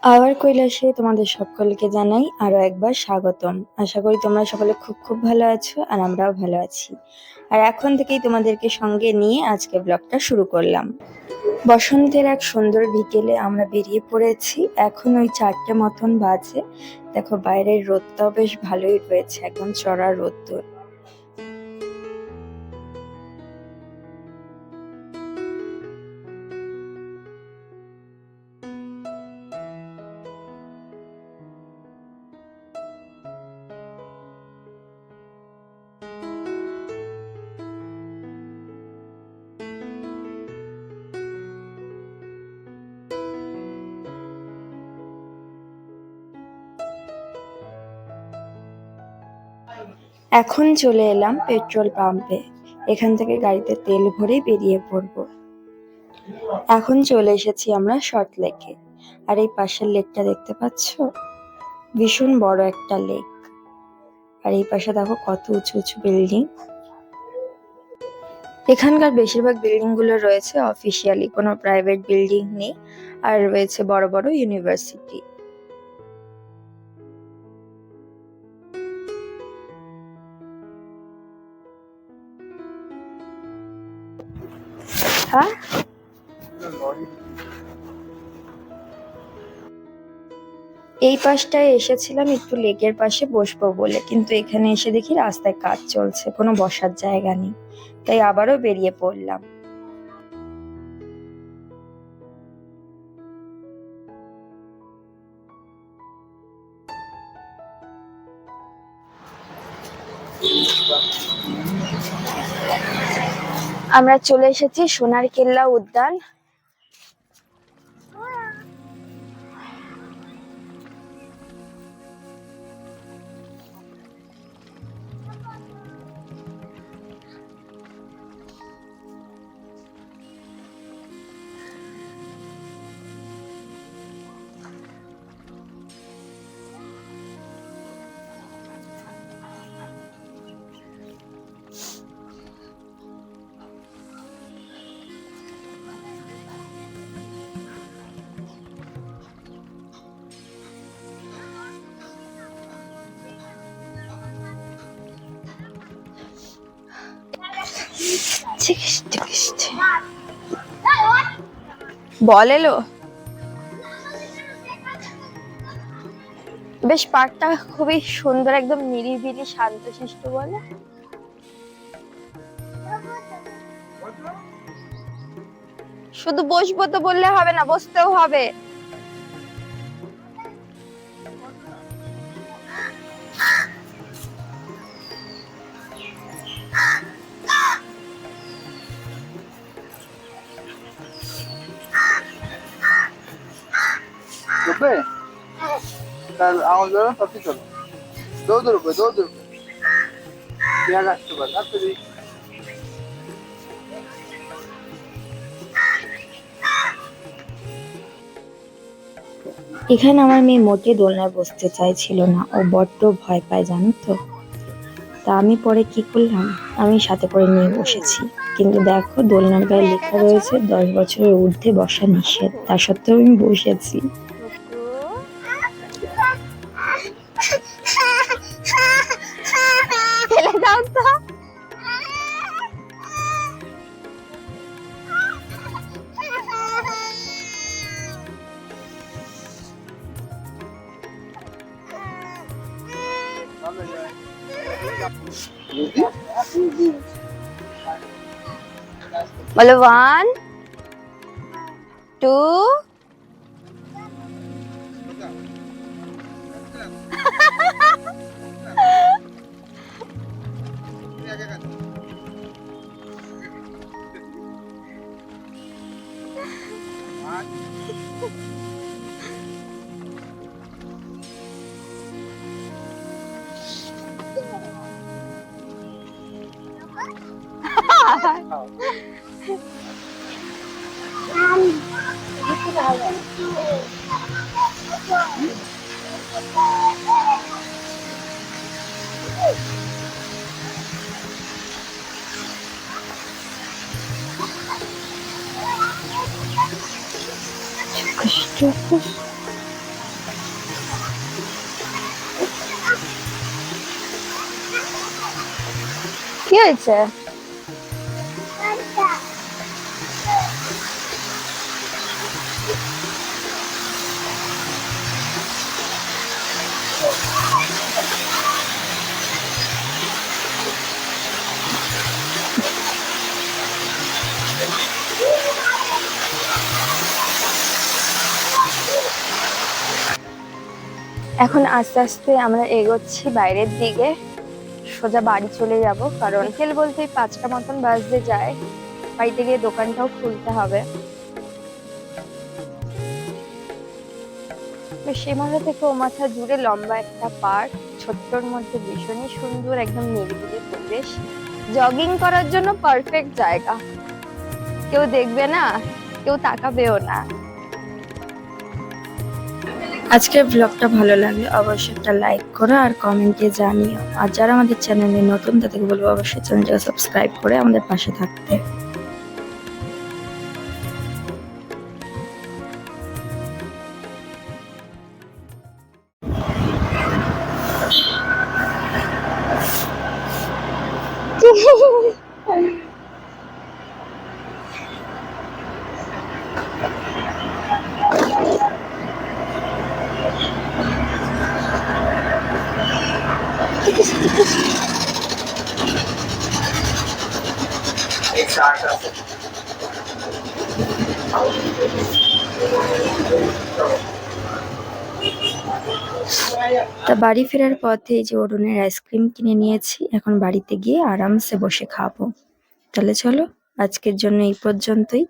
Hour কৈলাসে তোমাদের সকলকে জানাই আরো একবার স্বাগতম। আশা করি তোমরা সকলে খুব খুব ভালো আছো আর আমরাও ভালো আছি। আর এখন থেকেই তোমাদেরকে সঙ্গে নিয়ে আজকে ব্লগটা শুরু করলাম। বসন্তের এক সুন্দর বিকেলে আমরা বেরিয়ে পড়েছি। এখন ওই 4টে মতন বাজে। দেখো বাইরের রোদটাও বেশ ভালোই রয়েছে, একদম চড়া রোদ্দুর। এখন চলে এলাম পেট্রোল পাম্পে। এখান থেকে গাড়িতে তেল ভরেই বেরিয়ে পড়বো। এখন চলে এসেছি আমরা সল্ট লেকে। আর এই পাশের লেকটা দেখতে পাচ্ছ, ভীষণ বড় একটা লেক। আর এই পাশে দেখো কত উঁচু উঁচু বিল্ডিং। এখানকার বেশিরভাগ বিল্ডিং গুলো রয়েছে অফিসিয়ালি, কোনো প্রাইভেট বিল্ডিং নেই। আর রয়েছে বড় বড় ইউনিভার্সিটি। হ্যাঁ, এই পাশটায় এসেছিলাম একটু লেকের পাশে বসবো বলে, কিন্তু এখানে এসে দেখি রাস্তায় কাজ চলছে, কোনো বসার জায়গা নেই। তাই আবারও বেরিয়ে পড়লাম। আমরা চলে এসেছি সোনার কেল্লা উদ্যান। বল এলো। বেশ পার্কটা খুবই সুন্দর, একদম নিরিবিলি শান্তশিষ্ট বলে। শুধু বসবো তো বললে হবে না, বসতেও হবে। আঙুল ধরো, তাতে চলো। দৌড় উপরে, দৌড় উপরে। পেঁয়াজ আসতে পারে, আসতে দিই। এখানে আমার মেয়ে মোটে দোলনায় বসতে চাইছিল না, ও বড্ড ভয় পায় জানো তো। তা আমি পরে কি করলাম, আমি সাথে করে নিয়ে বসেছি। কিন্তু দেখো দোলনার গায়ে লেখা রয়েছে 10 বছরের ঊর্ধ্বে বসা নিষেধ, তা সত্ত্বেও আমি বসেছি। ফেলে দাও তো। বলো 1 2। কি হয়েছে? এখন আস্তে আস্তে আমরা এগোচ্ছি বাইরের দিকে, সোজা বাড়ি চলে যাব, কারণ বিকেল বলতে 5টা মতন বাজতে যায়। বাড়িতে গিয়ে দোকানটাও খুলতে হবে। বেশ এই মাথা থেকে ও মাথা জুড়ে লম্বা একটা পার্ক, ছোট্টর মধ্যে ভীষণই সুন্দর, একদম নিরিবিলি পরিবেশ, জগিং করার জন্য পারফেক্ট জায়গা। কেউ দেখবে না, কেউ তাকাবেও না। আজকের ব্লগটা ভালো লাগলে অবশ্যই একটা লাইক করো আর কমেন্টে জানিও। আর যারা আমাদের চ্যানেলে নতুন তাদেরকে বলবো অবশ্যই চ্যানেলটাকে সাবস্ক্রাইব করে আমাদের পাশে থাকতে। एक साठ আছে তা বাড়ি ফেরার পথে এই যে অরুণের আইসক্রিম কিনে নিয়েছি, এখন বাড়িতে গিয়ে আরামসে বসে খাবো। তাহলে চলো, আজকের জন্য এই পর্যন্তই।